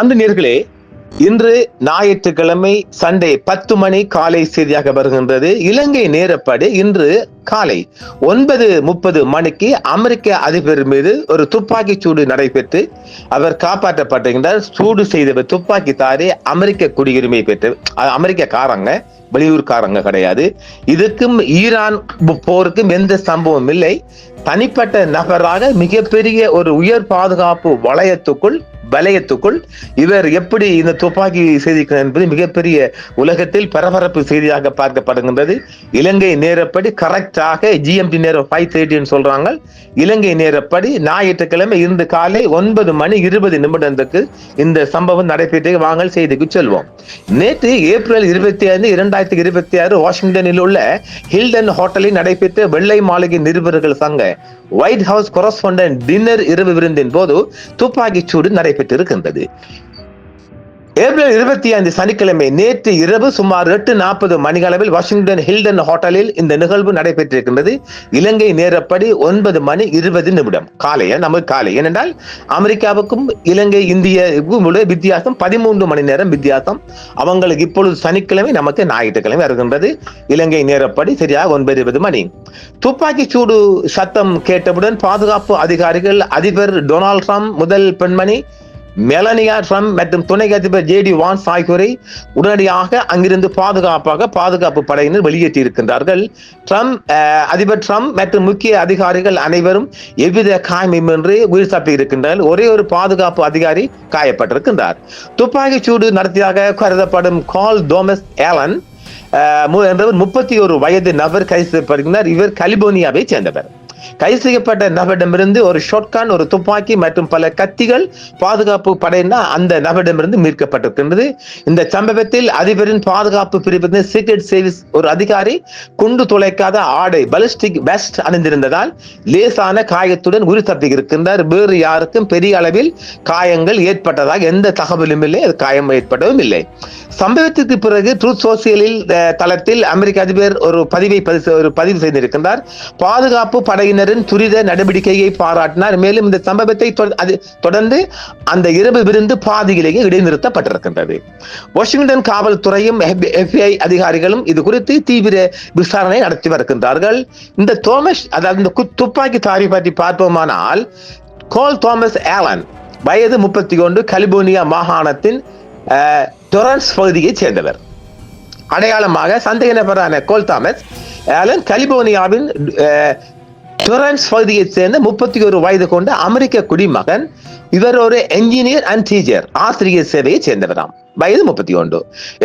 அந்த நேர்களே, இன்று ஞாயிற்றுக்கிழமை சண்டே 10 மணி காலை செய்தியாக வருகின்றது. இலங்கை நேரப்படி இன்று காலை 9:30 மணிக்கு அமெரிக்க அதிபர் மீது ஒரு துப்பாக்கி சூடு நடைபெற்று அவர் காப்பாற்றப்பட்டிருக்கின்றார். சூடு செய்தவர் துப்பாக்கிதாரி அமெரிக்க குடியுரிமை பெற்ற அமெரிக்கக்காரங்க, வெளியூர்காரங்க கிடையாது. இதுக்கும் ஈரான் போருக்கும் எந்த சம்பவம் இல்லை. தனிப்பட்ட நபராக மிகப்பெரிய ஒரு உயர் பாதுகாப்பு வலயத்துக்குள் இவர் எப்படி இந்த துப்பாக்கி செய்திக்கிறார் என்பது மிகப்பெரிய உலகத்தில் பரபரப்பு செய்தியாக பார்க்கப்படுகின்றது. இலங்கை நேரப்படி கரெக்டாக GMT நேரம் 5:30 சொல்றாங்க. இலங்கை நேரப்படி ஞாயிற்றுக்கிழமை இன்று காலை 9:20 இந்த சம்பவம் நடைபெற்று வாங்கல் செய்திக்கு செல்வோம். நேற்று ஏப்ரல் 25, 2026 வாஷிங்டனில் உள்ள ஹில்டன் ஹோட்டலில் நடைபெற்ற வெள்ளை மாளிகை நிருபர்கள் சங்க ஒயிட் ஹவுஸ் கொரஸ்பாண்டன்ட் டின்னர் இரவு விருந்தின் போது துப்பாக்கிச் சூடு நடைபெற்றிருக்கின்றது. ஏப்ரல் 25 சனிக்கிழமை நேற்று இரவு சுமார் 8:40 மணிகளவில் வாஷிங்டன் ஹில்டன் ஹோட்டலில் இந்த நிகழ்வு நடைபெற்றிருக்கின்றது. இலங்கை நேரப்படி 9:20 காலையா, நமக்கு காலை. ஏனென்றால் அமெரிக்காவுக்கும் இலங்கை இந்தியாவுக்கும் உள்ள வித்தியாசம் 13 மணி நேரம் வித்தியாசம். அவங்களுக்கு இப்பொழுது சனிக்கிழமை, நமக்கு ஞாயிற்றுக்கிழமை வருகின்றது. இலங்கை நேரப்படி சரியாக 9:20 மணி. துப்பாக்கி சூடு சத்தம் கேட்டவுடன் பாதுகாப்பு அதிகாரிகள் அதிபர் டொனால்ட் ட்ரம்ப், முதல் பெண்மணி மெலனியா ட்ரம்ப் மற்றும் துணை அதிபர் JD வான்ஸ் ஆகியோரை உடனடியாக அங்கிருந்து பாதுகாப்பு படையினர் வெளியேற்றி இருக்கின்றார்கள். அதிபர் ட்ரம்ப் மற்றும் முக்கிய அதிகாரிகள் அனைவரும் எவ்வித காயமின்றி உயிர் தப்பி இருக்கின்றார்கள். ஒரே ஒரு பாதுகாப்பு அதிகாரி காயப்பட்டிருக்கின்றார். துப்பாக்கி சூடு நடத்தியதாக கருதப்படும் கால் தோமஸ் ஏலன் என்பவர் 31 வயது நபர் கைது செய்யப்படுகிறார். இவர் கலிபோர்னியாவை சேர்ந்தவர். கைது செய்யப்பட்ட நபரிடமிருந்து ஒரு ஷாட்கன், ஒரு துப்பாக்கி மற்றும் பல கத்திகள் பாதுகாப்பு படையினர் அந்த நபரிடமிருந்து மீட்கப்பட்டிருக்கின்றது. இந்த சம்பவத்தில் அதிபரின் பாதுகாப்பு பிரிவின் சீக்ரெட் சர்வீஸ் ஒரு அதிகாரி குண்டு துளைக்காத ஆடை பலிஸ்டிக் வெஸ்ட் அணிந்திருந்ததால் லேசான காயத்துடன் உயிர் தப்பி இருக்கின்றார். வேறு யாருக்கும் பெரிய அளவில் காயங்கள் ஏற்பட்டதாக எந்த தகவலும் இல்லை, அது காயம் ஏற்படவும் இல்லை. சம்பவத்திற்கு பிறகு ட்ரூத் சோசியலில் தளத்தில் அமெரிக்க அதிபர் ஒரு பதிவு செய்திருக்கின்றார். பாதுகாப்பு படையினரின் துரித நடவடிக்கையை பாராட்டினார். மேலும் இந்த சம்பவத்தை தொடர்ந்து அந்த இரவு விருந்து பாதியிலேயே இடைநிறுத்தப்பட்டிருக்கின்றது. வாஷிங்டன் காவல்துறையும் FBI அதிகாரிகளும் இது குறித்து தீவிர விசாரணை நடத்தி வருகின்றார்கள். இந்த தோமஸ், அதாவது இந்த துப்பாக்கி தாரி பற்றி பார்ப்போமானால், கோல் தோமஸ் ஏலன் வயது 31, கலிபோர்னியா மாகாணத்தின் டொரன்ஸ் பகுதியைச் சேர்ந்தவர். அடையாளமாக சந்தேக நபரான கோல் தாமஸ் ஏலன் கலிபோர்னியாவின் டொரன்ஸ் பகுதியைச் சேர்ந்த 31 வயது கொண்ட அமெரிக்க குடிமகன். இவர் ஒரு என்ஜினியர் அண்ட் டீச்சர், ஆசிரியர் சேவையை சேர்ந்தவராம். வயது 31.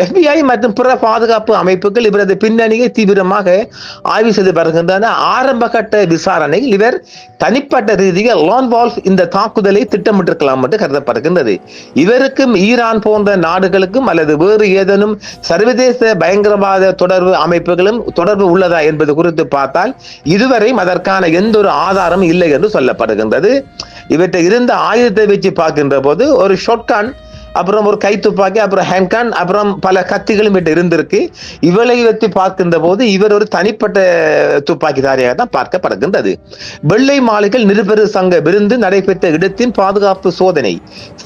FBI மற்றும் பிற பாதுகாப்பு அமைப்புகள் இவரது பின்னணியை தீவிரமாக ஆய்வு செய்து வருகின்றன. ஆரம்ப கட்ட விசாரணையில் இவர் தனிப்பட்ட ரீதியில் லான் வால்ஃப் இந்த தாக்குதலை திட்டமிட்டிருக்கலாம் என்று கருதப்படுகின்றது. இவருக்கும் ஈரான் போன்ற நாடுகளுக்கும் அல்லது வேறு ஏதேனும் சர்வதேச பயங்கரவாத தொடர்பு அமைப்புகளும் தொடர்பு உள்ளதா என்பது குறித்து பார்த்தால் இதுவரையும் அதற்கான எந்த ஒரு ஆதாரம் இல்லை என்று சொல்லப்படுகின்றது. இவற்றை இருந்த ஆயுதத்தை வச்சு பார்க்கின்ற போது ஒரு ஷாட்கன், அப்புறம் ஒரு கை துப்பாக்கி, அப்புறம் ஹேண்ட்கன், அப்புறம் பல கத்திகளும் இருந்திருக்கு. இவளை வைத்து பார்க்கின்ற போது இவர் ஒரு தனிப்பட்ட துப்பாக்கிதாரியாக தான் பார்க்கப்படுகின்றது. வெள்ளை மாளிகை நிருபர் சங்க விருந்து நடைபெற்ற இடத்தின் பாதுகாப்பு சோதனை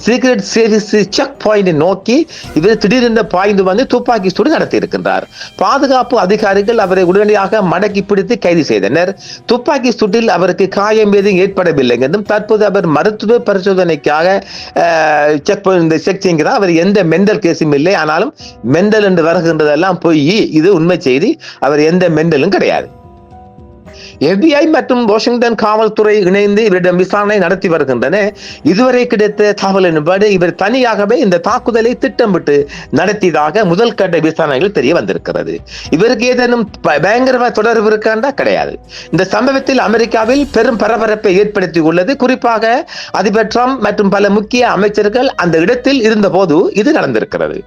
சீக்ரெட் சர்வீஸ் செக் பாயிண்ட் நோக்கி இவர் திடீரென்று பாய்ந்து வந்து துப்பாக்கி சூடு நடத்தி இருக்கின்றார். பாதுகாப்பு அதிகாரிகள் அவரை உடனடியாக மடக்கி பிடித்து கைது செய்தனர். துப்பாக்கி சூட்டில் அவருக்கு காயம் எதுவும் ஏற்படவில்லை என்றும் தற்போது அவர் மருத்துவ பரிசோதனைக்காக செக் செய்கிறார். அவர் எந்த மெண்டல் கேஸும் இல்லை. ஆனாலும் மெண்டல் என்று வருகின்றதெல்லாம் பொய், இது உண்மை செய்தி. அவர் எந்த மெண்டலும் கிடையாது. FBI மற்றும் வாஷிங்டன் காவல்துறை இணைந்து இவரிடம் விசாரணை நடத்தி வருகின்றன. இதுவரை கிடைத்த தகவலின்படி இவர் தனியாகவே இந்த தாக்குதலை திட்டமிட்டு நடத்தியதாக முதல் கட்ட விசாரணைகள் தெரிய வந்திருக்கிறது. இவருக்கு ஏதேனும் பயங்கரவாத தொடர்பு இருக்காண்டா? கிடையாது. இந்த சம்பவத்தில் அமெரிக்காவில் பெரும் பரபரப்பை ஏற்படுத்தி உள்ளது. குறிப்பாக அதிபர் ட்ரம்ப் மற்றும் பல முக்கிய அமைச்சர்கள் அந்த இடத்தில் இருந்த போது இது நடந்திருக்கிறது.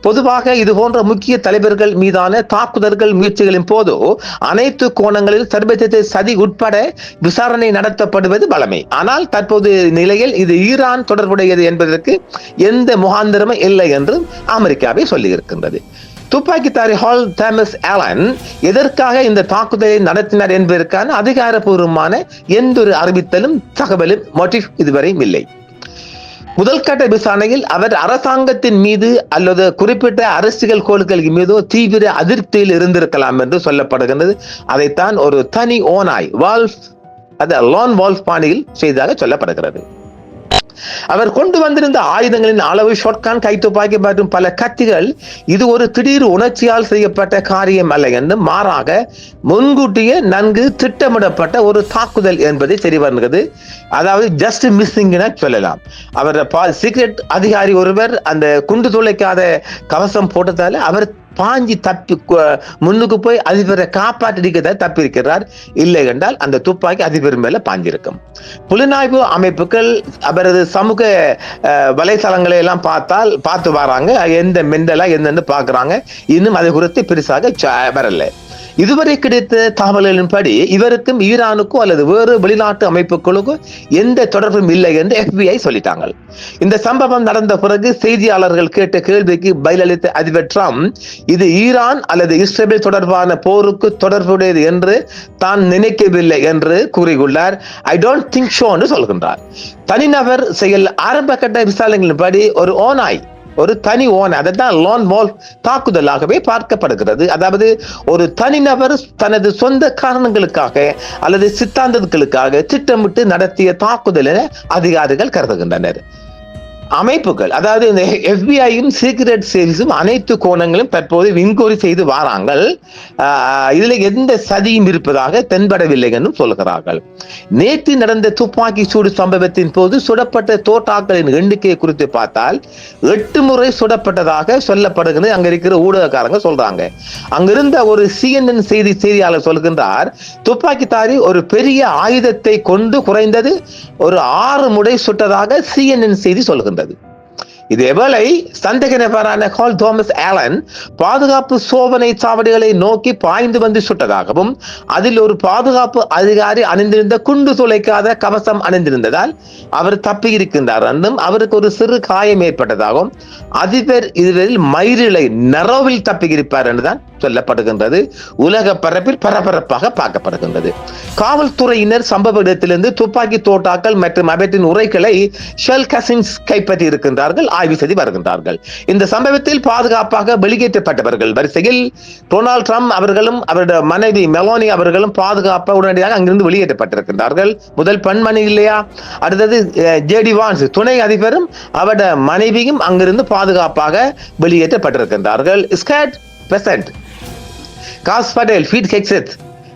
பொதுவாக இது போன்ற முக்கிய தலைவர்கள் மீதான தாக்குதல்கள் முயற்சிகளின் போது அனைத்து கோணங்களில் சர்வதேச சதி உட்பட விசாரணை நடத்தப்படுவது வழமை. ஆனால் தற்போது நிலையில் இது ஈரான் தொடர்புடையது என்பதற்கு எந்த முகாந்திரமும் இல்லை என்று அமெரிக்காவை சொல்லி இருக்கின்றது. துப்பாக்கிதாரி ஹால் தாமஸ் ஏலன் எதற்காக இந்த தாக்குதலை நடத்தினார் என்பதற்கான அதிகாரப்பூர்வமான எந்த ஒரு அறிவித்தலும் தகவலும் மோட்டிவ் இதுவரை இல்லை. முதல் கட்ட விசாரணையில் அவர் அரசாங்கத்தின் மீது அல்லது குறிப்பிட்ட அரசியல் கோள்களின் மீதோ தீவிர அதிருப்தியில் இருந்திருக்கலாம் என்று சொல்லப்படுகின்றது. அதைத்தான் ஒரு தனி ஓனாய் வால்ஃப், லோன் வால்ஃப் பாணியில் செய்ததாக சொல்லப்படுகிறது. அவர் கொண்டு வந்திருந்த ஆயுதங்களின் அளவு, ஷாட்கான், கைத்துப்பாக்கி மற்றும் பல கத்திகள் இது ஒரு திடீர் உணர்ச்சியால் செய்யப்பட்ட காரியம் அல்ல என்று மாறாக முன்கூட்டியே நன்கு திட்டமிடப்பட்ட ஒரு தாக்குதல் என்பதை சரி வருகிறது. அதாவது ஜஸ்ட் மிஸ்ஸிங் என சொல்லலாம். அவர் சீக்ரெட் அதிகாரி ஒருவர் அந்த குண்டு துளைக்காத கவசம் போட்டதால அவர் பாஞ்சி தப்பி முன்னுக்கு போய் அதிபரை காப்பாற்றிக்க தப்பியிருக்கிறார். இல்லை என்றால் அந்த துப்பாக்கி அதிபர் மேல பாஞ்சிருக்கும். புலனாய்வு அமைப்புகள் அவரது சமூக வலைத்தளங்களை எல்லாம் பார்த்து வராங்க. எந்த மெண்டலா என்னன்னு பாக்குறாங்க. இன்னும் அது குறித்து பெருசாக வரல. இதுவரை கிடைத்த தகவல்களின்படி இவருக்கும் ஈரானுக்கும் அல்லது வேறு வெளிநாட்டு அமைப்புகளுக்கும் எந்த தொடர்பும் இல்லை என்று FBI சொல்லிட்டாங்க. இந்த சம்பவம் நடந்த பிறகு செய்தியாளர்கள் கேட்ட கேள்விக்கு பதிலளித்த அதிபர் ட்ரம்ப் இது ஈரான் அல்லது இஸ்ரேல் தொடர்பான போருக்கு தொடர்புடையது என்று தான் நினைக்கவில்லை என்று கூறியுள்ளார். ஐ டோன்ட் திங்க் ஸோ என்று சொல்கின்றார். தனிநபர் செயல் ஆரம்ப கட்ட விசாரணைகளின்படி ஒரு ஓனாய், ஒரு தனி ஓனாய், அதான் லோன் வால்ஃப் தாக்குதலாகவே பார்க்கப்படுகிறது. அதாவது ஒரு தனிநபர் தனது சொந்த காரணங்களுக்காக அல்லது சித்தாந்தங்களுக்காக திட்டமிட்டு நடத்திய தாக்குதல் என அதிகாரிகள் கருதுகின்றனர். அமைப்புகள், அதாவது இந்த FBI-யும் சீக்ரெட் சர்வீஸும் அனைத்து கோணங்களும் தற்போது விண்கோரி செய்து வாராங்கள். இதுல எந்த சதியும் இருப்பதாக தென்படவில்லை என்றும் சொல்கிறார்கள். நேற்று நடந்த துப்பாக்கி சூடு சம்பவத்தின் போது சுடப்பட்ட தோட்டாக்களின் எண்ணிக்கையை குறித்து பார்த்தால் 8 முறை சுடப்பட்டதாக சொல்லப்படுகிறது. அங்க இருக்கிற ஊடகக்காரங்க சொல்றாங்க. அங்கிருந்த ஒரு CNN செய்தியாளர் சொல்கின்றார், துப்பாக்கிதாரி ஒரு பெரிய ஆயுதத்தை கொண்டு குறைந்தது ஒரு 6 முறை சுட்டதாக CNN செய்தி சொல்கின்றது. இதேவேளை சந்தேக நபரான ஹால் தாமஸ் ஆலன் பாதுகாப்பு சோதனை சாவடிகளை நோக்கி பாய்ந்து வந்து சுட்டதாகவும் அதில் ஒரு பாதுகாப்பு அதிகாரி அணிந்திருந்த குண்டு துளைக்காத கவசம் அணிந்திருந்ததால் அவர் தப்பி இருக்கின்றார் என்றும் அவருக்கு ஒரு சிறு காயம் ஏற்பட்டதாகவும் அதிபர் இதுவரையில் மயிரிழை நரோவில் தப்பி இருப்பார் என்றுதான் சொல்லப்படுகின்றது. உலக பரப்பில் பரபரப்பாக பார்க்கப்படுகின்றது. காவல்துறையினர் சம்பவ இடத்திலிருந்து துப்பாக்கி தோட்டாக்கள் மற்றும் அவற்றின் உரைகளை ஷெல் கசின்ஸ் கைப்பற்றி இருக்கின்றார்கள், ஆய்வு செய்து வருகின்றார்கள். இந்த சம்பவத்தில் பாதுகாப்பாக வெளியேற்றப்பட்டவர்கள் வரிசையில் டொனால்ட் ட்ரம்ப் அவர்களும் அவருடைய மனைவி மெலோனி அவர்களும் பாதுகாப்பாக உடனடியாக அங்கிருந்து வெளியேற்றப்பட்டிருக்கின்றார்கள். முதல் பெண்மணி இல்லையா? அடுத்தது JD வான்ஸ் துணை அதிபரும் அவருடைய மனைவியும் அங்கிருந்து பாதுகாப்பாக வெளியேற்றப்பட்டிருக்கின்றார்கள். Scott Bessent, Kash Patel, Pete Hegseth,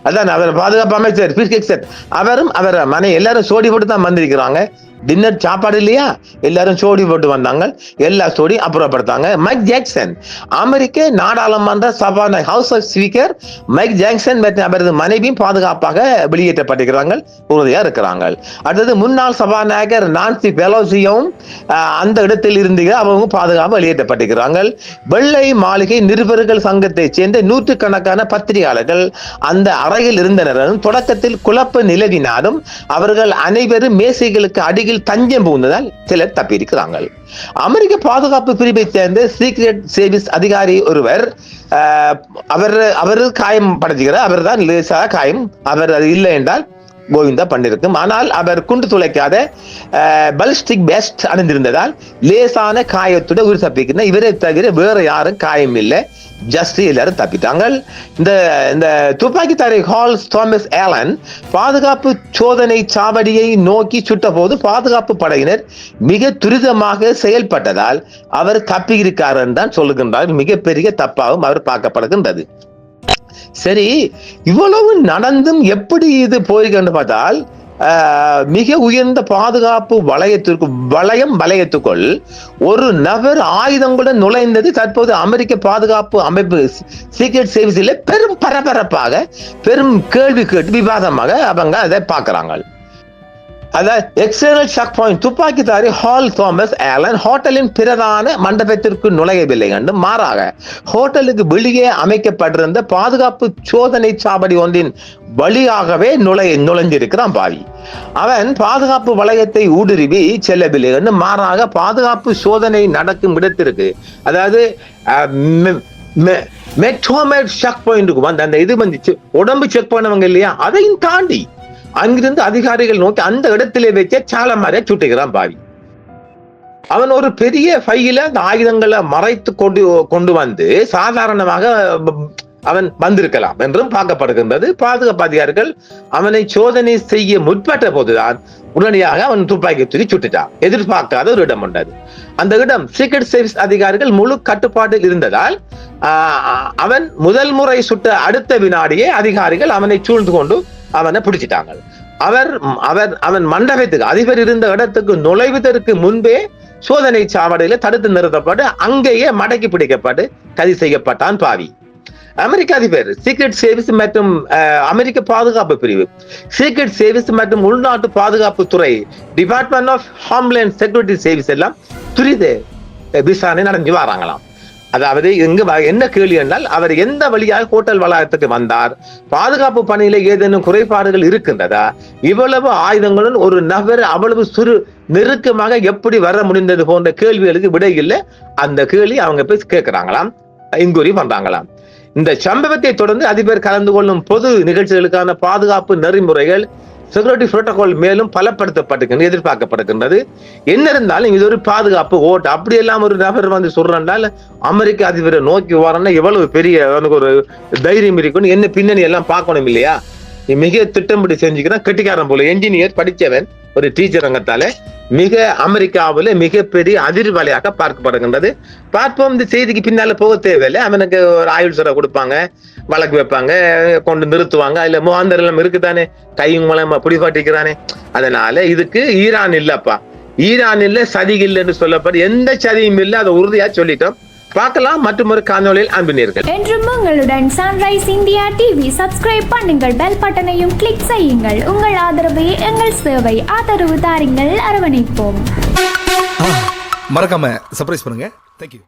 அதான் அவர் பாதுகாப்பு அமைச்சர் ஃபீட் ஹெக்ஸெட், அவரும் அவர் மனை எல்லாரும் சோடி போட்டு தான் வந்திருக்கிறாங்க. டின்னர் சாப்பாடு இல்லையா, எல்லாரும் சோடி போட்டு வந்தாங்க. எல்லா சோடி அப்புறப்படுத்தாங்க. மைக் ஜாக்சன், அமெரிக்க நாடாளுமன்ற சபாநாயகர் house of speaker Mike Jackson மற்றும் அவரது மனைவியும் பாதுகாப்பாக வெளியேற்றப்பட்டிருக்கிறாங்க, உறுதியா இருக்கிறாங்க. அடுத்தது முன்னாள் சபாநாயகர் நான்சி பெலோசியும் அந்த இடத்தில் இருந்து அவங்க பாதுகாப்பு வெளியேற்றப்பட்டிருக்கிறாங்க. வெள்ளை மாளிகை நிருபர்கள் சங்கத்தை சேர்ந்த நூற்றுக்கணக்கான பத்திரிகையாளர்கள் அந்த அறையில் இருந்தனர். தொடக்கத்தில் குழப்ப நிலவினாலும் அவர்கள் அனைவரும் மேசைகளுக்கு அடியில் தஞ்சம் புகுந்ததால் சிலர் தப்பியிருக்கிறாங்க. அமெரிக்க பாதுகாப்பு பிரிவை சேர்ந்த சீக்ரெட் சர்வீஸ் அதிகாரி ஒருவர் அவர் காயம் படுத்துகிறார். அவர் தான் லேசாக காயம், அவர் அது இல்லை என்றால் கோவிந்தா பண்ணிருக்கும். ஆனால் அவர் குண்டு துளைக்காத பலிஸ்டிக் வெஸ்ட் அணிந்திருந்ததால் லேசான காயத்துடன் உயிர் தப்பிக்கிற இவரை தவிர வேற யாரும் காயம் இல்லை, ஜஸ்ட் எல்லாரும் தப்பிட்டாங்க. இந்த துப்பாக்கிதாரி ஹால் தாமஸ் ஆலன் பாதுகாப்பு சோதனை சாவடியை நோக்கி சுட்ட போது பாதுகாப்பு படையினர் மிக துரிதமாக செயல்பட்டதால் அவர் தப்பி இருக்கார் தான் சொல்லுகின்றார். மிகப்பெரிய தப்பாகவும் அவர் பார்க்கப்படுகின்றது. சரி, இவ்வளவு நடந்தும் எப்படி இது போயிருக்குன்னு பார்த்தால் மிக உயர்ந்த பாதுகாப்பு வளையத்துக்குள் ஒரு நபர் ஆயுதங்களுடன் நுழைந்தது தற்போது அமெரிக்க பாதுகாப்பு அமைப்பு சீக்ரெட் சர்வீஸில் பெரும் பரபரப்பாக பெரும் கேள்வி கேட்டு விவாதமாக அவங்க அதை பார்க்கிறாங்க. அதாவது எக்ஸ்டர்னல் செக் பாயிண்ட் துப்பாக்கிதாரி ஹால் தாமஸ் ஆலன் ஹோட்டலின் பிரதான மண்டபத்திற்கு நுழையவில்லை என்று மாறாக ஹோட்டலுக்கு வெளியே அமைக்கப்பட்டிருந்த பாதுகாப்பு சோதனை சாவடி ஒன்றின் வழியாகவே நுழைஞ்சிருக்கிறான் பாவி. அவன் பாதுகாப்பு வளையத்தை ஊடுருவி செல்லவில்லை என்று மாறாக பாதுகாப்பு சோதனை நடக்கும் இடத்திற்கு, அதாவது மெட்ரோமேட் செக் பாயிண்ட்டுக்கு வந்து அந்த இது வந்துச்சு உடம்பு செக் பண்ணவங்க இல்லையா, அதையும் தாண்டி அங்கிருந்து அதிகாரிகள் நோக்கி அந்த இடத்திலே வைக்க சால மாதிரி சுட்டுகிறான் பாவி. அவன் ஒரு பெரிய பையில அந்த ஆயுதங்களை மறைத்து கொண்டு வந்து சாதாரணமாக அவன் வந்திருக்கலாம் என்றும் பார்க்கப்படுகின்றது. பாதுகாப்பு அதிகாரிகள் அவனை சோதனை செய்ய முற்பட்ட போதுதான் உடனடியாக அவன் துப்பாக்கி தூக்கி சுட்டுட்டான். எதிர்பார்க்காத ஒரு இடம் உண்டது. அந்த இடம் சீக்ரெட் சர்வீஸ் அதிகாரிகள் முழு கட்டுப்பாட்டில் இருந்ததால் அவன் முதல் முறை சுட்ட அடுத்த வினாடியே அதிகாரிகள் அவனை சூழ்ந்து கொண்டு அவனை பிடிச்சிட்டாங்க. அவன் மண்டபத்துக்கு அதிபர் இருந்த இடத்துக்கு நுழைவதற்கு முன்பே சோதனை சாவடியில தடுத்து நிறுத்தப்பட்டு அங்கேயே மடக்கி பிடிக்கப்பட்டு கைது செய்யப்பட்டான் பாவி. அமெரிக்க அதிபர் சீக்ரெட் சர்வீஸ் மற்றும் அமெரிக்க பாதுகாப்பு பிரிவு, சீக்ரெட் சர்வீஸ் மற்றும் உள்நாட்டு பாதுகாப்பு துறை, department of homeland security service எல்லாம் துரித விசாரணை நடந்து வராங்களாம். அதாவது இங்கு என்ன கேள்வி என்றால், அவர் எந்த வழியாக ஹோட்டல் வளாகத்துக்கு வந்தார், பாதுகாப்பு பணியில ஏதேனும் குறைபாடுகள் இருக்கின்றதா, இவ்வளவு ஆயுதங்களுடன் ஒரு நபர் அவ்வளவு நெருக்கமாக எப்படி வர முடிந்தது போன்ற கேள்விகளுக்கு விடை இல்லை. அந்த கேள்வி அவங்க போய் கேட்கிறாங்களாம், இன்கொயரி பண்றாங்களாம். இந்த சம்பவத்தை தொடர்ந்து அதிபர் கலந்து கொள்ளும் பொது நிகழ்ச்சிகளுக்கான பாதுகாப்பு நெறிமுறைகள், செக்யூரிட்டி புரோட்டோகால் மேலும் பலப்படுத்தப்பட்டு எதிர்பார்க்கப்படுகின்றது. என்ன இருந்தாலும் இது ஒரு பாதுகாப்பு ஓட்டு. அப்படி எல்லாம் ஒரு நபர் வந்து சொல்றால் அமெரிக்க அதிபரை நோக்கி வரணும்னா எவ்வளவு பெரிய ஒரு தைரியம் இருக்கணும், என்ன பின்னணி எல்லாம் பார்க்கணும் இல்லையா? மிக திட்டமிட்டு செஞ்சுக்கிறான், கெட்டிக்காரன் போல. என்ஜினியர் படித்தவன், ஒரு டீச்சர் ரங்கத்தால மிக அமெரிக்காவில் மிகப்பெரிய அதிர்வலையாக பார்க்கப்படுகின்றது. பார்ப்போம். இந்த செய்திக்கு பின்னால போக தேவையில்லை. அவனுக்கு ஒரு ஆயுள் சிறை கொடுப்பாங்க, வழக்கு வைப்பாங்க, கொண்டு நிறுத்துவாங்க. அதுல முகாந்தர் எல்லாம் இருக்குதானே, கையும் மூலமா பிடிபாட்டிக்கிறானே. அதனால இதுக்கு ஈரான் இல்லப்பா, ஈரான் இல்ல, சதி இல்லை என்று சொல்லப்படும் எந்த சதியும் இல்லை, அதை உறுதியா சொல்லிட்டோம். பார்க்கலாம் மற்றும் ஒரு காணொளியில் அன்பினீர்கள். என்றும் உங்களுடன் சன்ரைஸ் இந்தியா டிவி. சப்ஸ்கிரைப் பண்ணுங்கள், பெல் பட்டனையும் கிளிக் செய்யுங்கள். உங்கள் ஆதரவே எங்கள் சேவை. ஆதரவு தாருங்கள், அரவணைப்போம். மறக்காம சர்ப்ரைஸ் பண்ணுங்க. தேங்க்யூ.